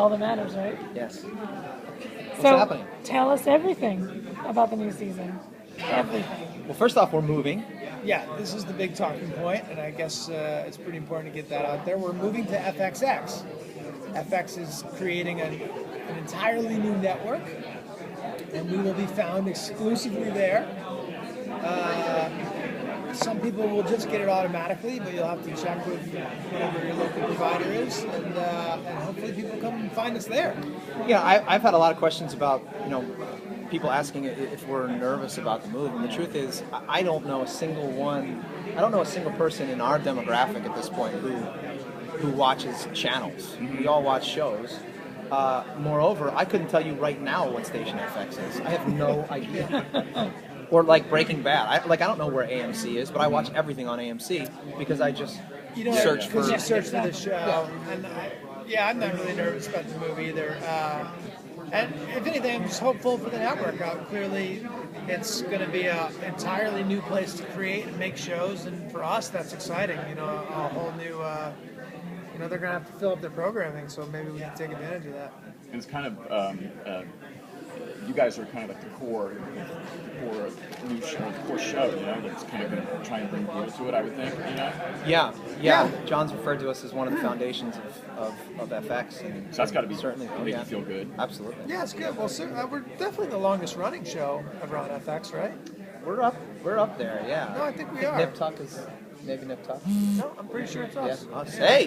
all that matters, right? Yes. What's So happening? tell us everything about the new season. Everything. Well, first off, we're moving. Yeah, this is the big talking point, and I guess it's pretty important to get that out there. We're moving to FXX. FX is creating an entirely new network, and we will be found exclusively there. Some people will just get it automatically, but you'll have to check with whatever your local provider is, and hopefully people come and find us there. Yeah, I've had a lot of questions about, people asking if we're nervous about the move, and the truth is, I don't know a single person in our demographic at this point who watches channels. We all watch shows. Moreover, I couldn't tell you right now what station FX is. I have no idea. Or like Breaking Bad. I don't know where AMC is, but I watch everything on AMC because I just search for. Because you search for the show, and I'm not really nervous about the movie either. And if anything, I'm just hopeful for the network. Clearly, it's going to be an entirely new place to create and make shows, and for us, that's exciting. A whole new. They're going to have to fill up their programming, so maybe we can take advantage of that. It's kind of. You guys are kind of like the core new show, the core show, that's kind of going to try and bring people to it, I would think, Yeah. John's referred to us as one of the foundations of FX. And so that's got to be certainly make you feel good. Absolutely. Yeah, it's good. Well, we're definitely the longest running show ever on FX, right? We're up there, yeah. No, I think we are. Nip Tuck is maybe Nip Tuck. No, I'm pretty sure it's us. Yeah. Hey,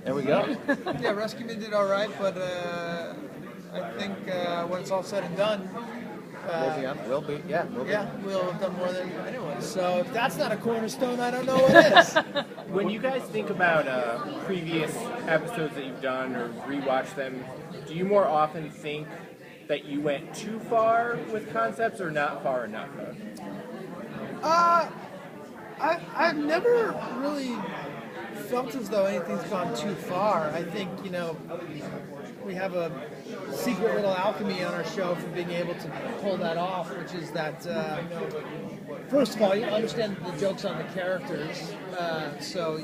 there we go. Yeah, Rescue Me did all right, but I think when it's all said and done, we'll be. We'll have done more than anyone. So if that's not a cornerstone, I don't know what is. When you guys think about previous episodes that you've done or rewatch them, do you more often think that you went too far with concepts or not far enough? I've never really felt as though anything's gone too far. I think, we have a secret little alchemy on our show for being able to pull that off, which is that, first of all, you understand the jokes on the characters, so,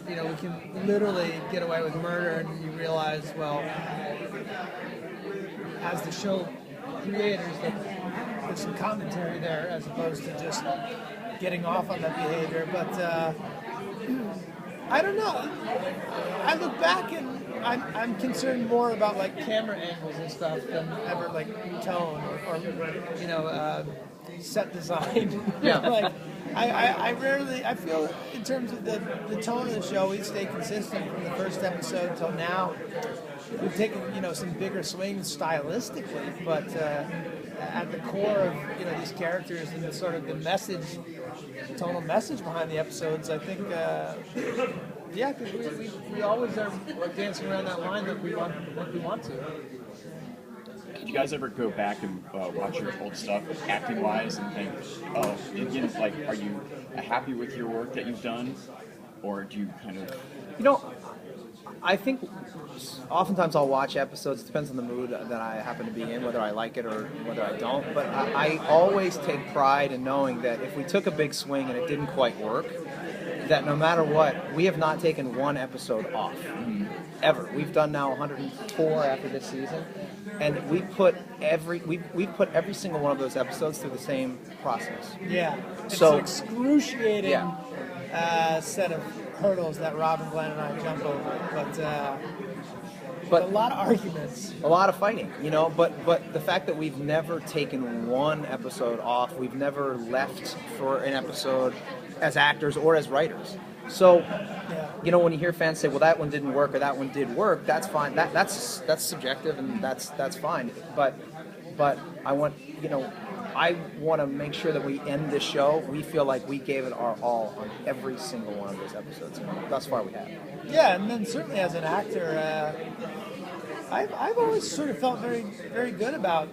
we can literally get away with murder, and you realize, well, as the show creators, that there's some commentary there as opposed to just getting off on that behavior, but I don't know. I look back and I'm concerned more about like camera angles and stuff than ever like tone or set design. Yeah. I feel in terms of the tone of the show, we stay consistent from the first episode until now. We've taken some bigger swings stylistically, but at the core of these characters and the sort of the tonal message behind the episodes, I think because we always are dancing around that line like we want to. Did you guys ever go back and watch your old stuff, acting-wise, and think, are you happy with your work that you've done, or do you kind of? I think oftentimes I'll watch episodes. It depends on the mood that I happen to be in, whether I like it or whether I don't. But I always take pride in knowing that if we took a big swing and it didn't quite work, that no matter what, we have not taken one episode off. Ever. We've done now 104 after this season, and we put every single one of those episodes through the same process. Yeah. It's So an excruciating set of hurdles that Rob and Glenn and I jump over, but a lot of arguments, a lot of fighting, but the fact that we've never taken one episode off, we've never left for an episode as actors or as writers. So, when you hear fans say, well, that one didn't work or that one did work, that's fine. That's subjective and that's fine. But I want to make sure that we end this show. We feel like we gave it our all on every single one of those episodes. Thus far, we have. Yeah, and then certainly as an actor, I've always sort of felt very, very good about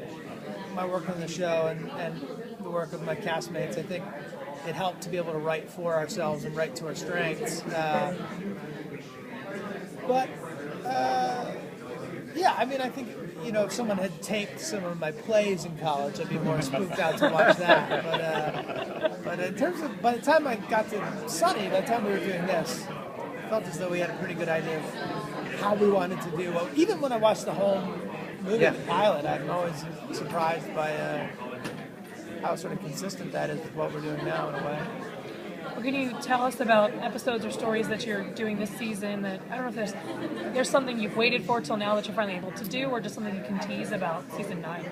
my work on the show and the work of my castmates. I think it helped to be able to write for ourselves and write to our strengths. I think if someone had taped some of my plays in college, I'd be more spooked out to watch that. But in terms of, by the time I got to Sunny, by the time we were doing this, I felt as though we had a pretty good idea of how we wanted to do. Even when I watched the whole movie, Yeah. the pilot, I'm always surprised by how sort of consistent that is with what we're doing now in a way. Well, can you tell us about episodes or stories that you're doing this season that, I don't know if there's something you've waited for till now that you're finally able to do, or just something you can tease about season 9?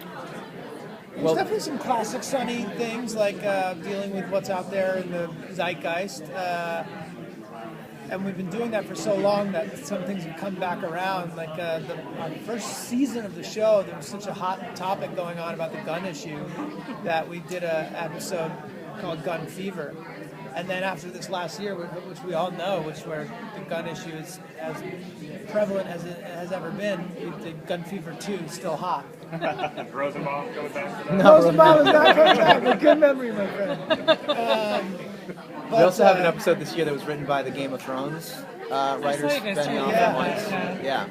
There's definitely some classic Sunny things, like dealing with what's out there in the zeitgeist. And we've been doing that for so long that some things have come back around. Like our first season of the show, there was such a hot topic going on about the gun issue that we did an episode called Gun Fever. And then after this last year, which we all know, where the gun issue is as prevalent as it has ever been, we did Gun Fever 2, still hot. Rosenbaum going back to that? No, Rosenbaum is not coming back. A good memory, my friend. We also have an episode this year that was written by the Game of Thrones writers, saw you guys Ben too. Yoff. Yeah.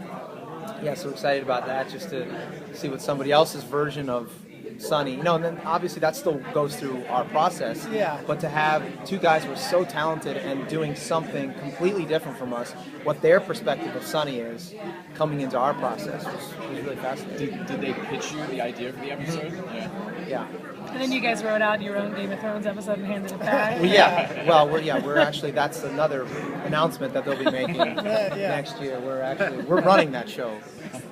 Yeah, so excited about that, just to see what somebody else's version of Sunny, and then obviously that still goes through our process. Yeah. But to have two guys who are so talented and doing something completely different from us, what their perspective of Sunny is, coming into our process was really fascinating. Did they pitch you the idea for the episode? Yeah. And then you guys wrote out your own Game of Thrones episode and handed it back. We're actually, that's another announcement that they'll be making next year. We're running that show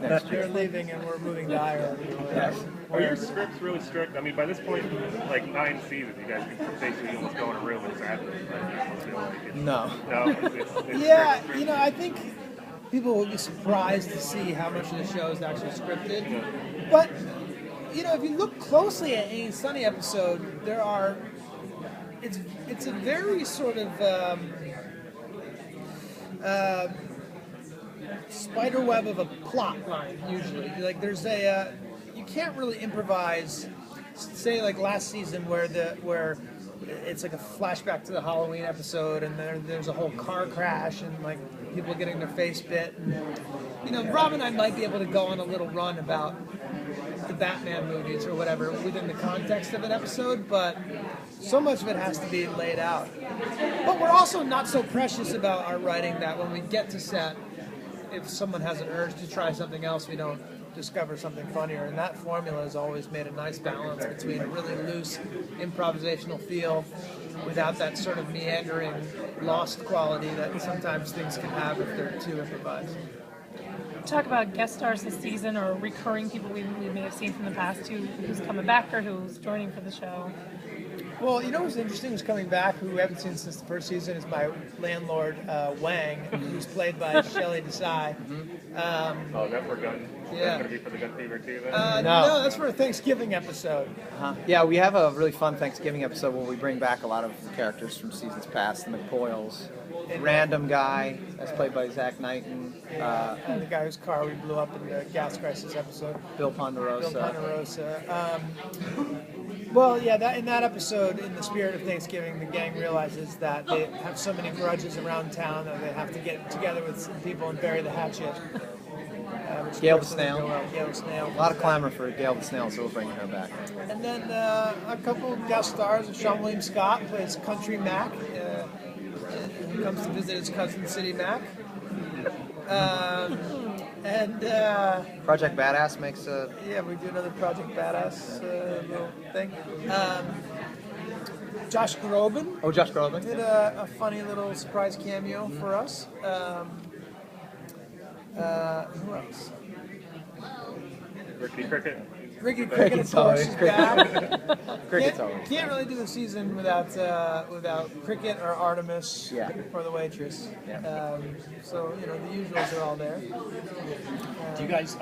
next year. They're leaving and we're moving to Ireland. Yes. Are your scripts really strict? I mean, by this point, like 9 seasons, you guys can basically almost go in a room and sadly, right? No. No, it's Yeah, strict. I think people will be surprised to see how much of the show is actually scripted. But, if you look closely at any Sunny episode, it's a very sort of spider web of a plot line, usually. Like, there's you can't really improvise, say like last season where it's like a flashback to the Halloween episode, and there's a whole car crash and like people getting their face bit. And, Rob and I might be able to go on a little run about the Batman movies or whatever within the context of an episode, but so much of it has to be laid out. But we're also not so precious about our writing that when we get to set, if someone has an urge to try something else, we don't discover something funnier. And that formula has always made a nice balance between a really loose improvisational feel without that sort of meandering, lost quality that sometimes things can have if they're too improvised. Talk about guest stars this season or recurring people we may have seen from the past who's coming back or who's joining for the show. Well, what's interesting is coming back, who we haven't seen since the first season, is my landlord, Wang, who's played by Shelley Desai. That's for Gun. Yeah. That's going to be for the Gun Fever too, then? No, that's for a Thanksgiving episode. Yeah, we have a really fun Thanksgiving episode where we bring back a lot of the characters from seasons past, the McPoyles. Random guy, that's played by Zach Knighton. And the guy whose car we blew up in the gas crisis episode. Bill Ponderosa. Bill Ponderosa. Well, yeah, in that episode, in the spirit of Thanksgiving, the gang realizes that they have so many grudges around town that they have to get together with some people and bury the hatchet. Gail the Snail. Gail the Snail. A lot of clamor for Gail the Snail, so we'll bring her back. And then a couple guest stars. Sean William Scott plays Country Mac. He comes to visit his cousin, City Mac. Project Badass makes a... Yeah, we do another Project Badass little thing. Josh Groban. Oh, Josh Groban. Did a funny little surprise cameo for us. Who else? Rickety Cricket. Ricky Cricket, of course, is back. Cricket's always. Can't really do the season without Cricket or Artemis or the waitress. Yeah. So the usuals are all there. Do you guys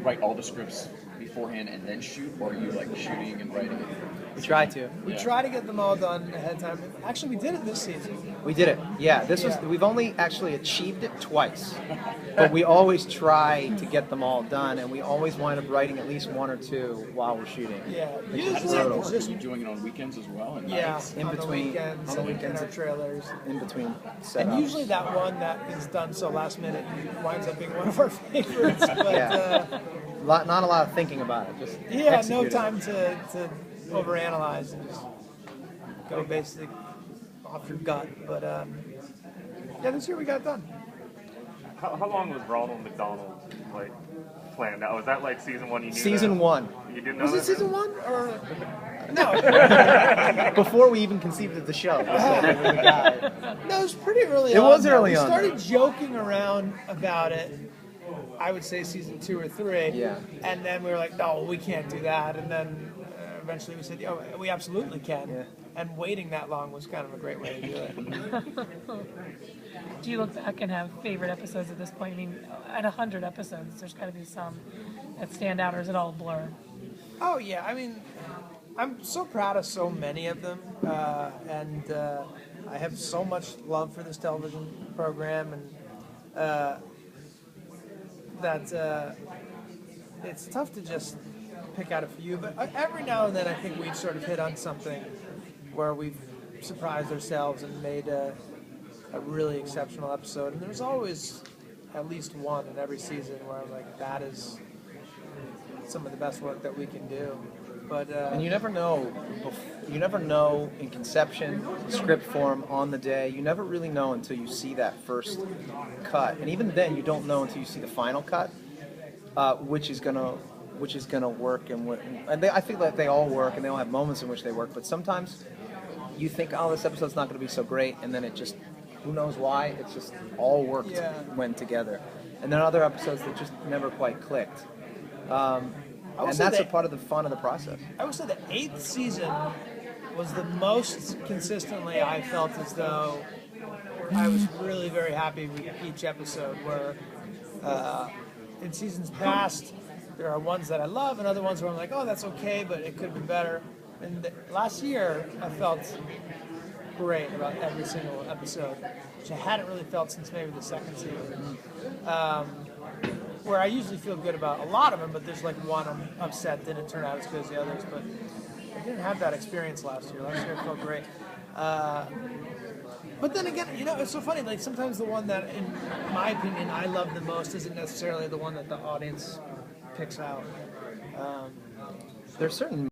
write all the scripts beforehand and then shoot, or are you like shooting and writing it? We try to. We try to get them all done ahead of time. Actually, we did it this season. We did it. Yeah, we've only actually achieved it twice. But we always try to get them all done, and we always wind up writing at least one or two while we're shooting. Yeah. How does Usually that it's work? Are just you doing it on weekends as well? And yeah, nights? In between- on the weekends in our trailers. In between setups. And usually that one that is done so last minute winds up being one of our favorites. But Yeah. Not a lot of thinking about it. Just no execute it. time to overanalyze and just go basically off your gut. But this year we got it done. How long was Ronald McDonald like planned out? Was that like season 1? You knew Season that? 1. You didn't know Was it that? season 1 or no? Before we even conceived of the show. We said it was a guy. No, it was pretty early It on. was though. early we on. started joking around about it. I would say season 2 or 3. Yeah. And then we were like, no, we can't do that. And then eventually we said, oh, we absolutely can. Yeah. And waiting that long was kind of a great way to do it. Do you look back and have favorite episodes at this point? I mean, at 100 episodes, there's got to be some that stand out, or is it all a blur? Oh, yeah. I mean, I'm so proud of so many of them. And I have so much love for this television program. And that it's tough to just pick out a few. But every now and then I think we've sort of hit on something where we've surprised ourselves and made a really exceptional episode. And there's always at least one in every season where I'm like, that is some of the best work that we can do. But And you never know. You never know in conception, script form, on the day. You never really know until you see that first cut, and even then, you don't know until you see the final cut, which is gonna work. I think that they all work, and they all have moments in which they work. But sometimes you think, oh, this episode's not going to be so great, and then it just, who knows why? It's just all worked, went together. And then other episodes that just never quite clicked. And that's a part of the fun of the process. I would say the 8th season was the most consistently I felt as though I was really very happy with each episode, where in seasons past there are ones that I love and other ones where I'm like, oh, that's okay, but it could have been better. And last year I felt great about every single episode, which I hadn't really felt since maybe the second season. Where I usually feel good about a lot of them, but there's like one I'm upset didn't turn out as good as the others. But I didn't have that experience last year. Last year it felt great. But then again, you know, it's so funny. Like sometimes the one that, in my opinion, I love the most isn't necessarily the one that the audience picks out. There's certain